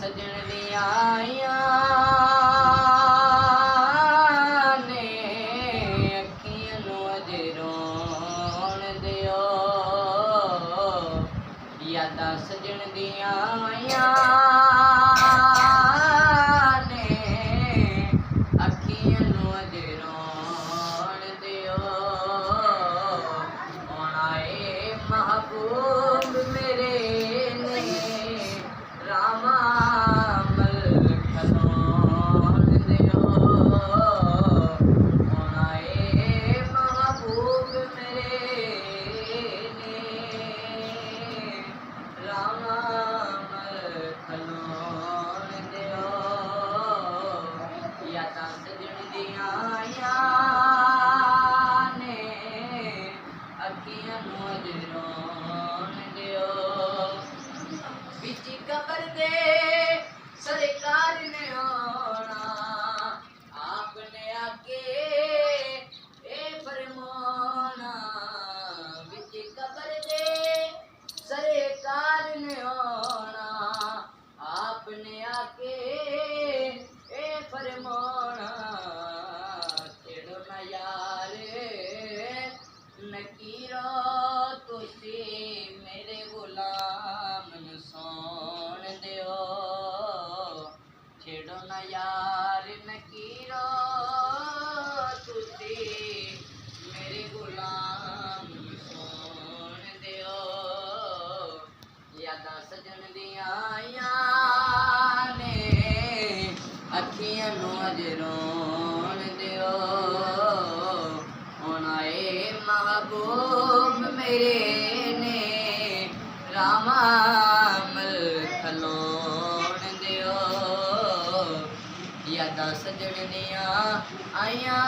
सजन दियां आइयां ने अखियां नूं अज रोण दिओ यादां सजन दियां आइयां ने अखियां नूं अज रोण दिओ होना ए महबूब मेरे ने रामा कबर दे सरकार ने आना आपने आके ए फरमाना बिच कबर दे सरकार ने आना आपने आके ए फरमाना छेड़ो ना यार नकीरा तुसी मेरे गुलाम नूं सौण दिओ छेड़ो ना यार नकीरा तुसी मेरे गुलाम नूं सौण दिओ यादां सजन दियां आइयां ने अखियां नूं अज रोण दिओ होना ए महबूब मेरे ने रामा खलोण दिओ यादां सजन दियां आइयां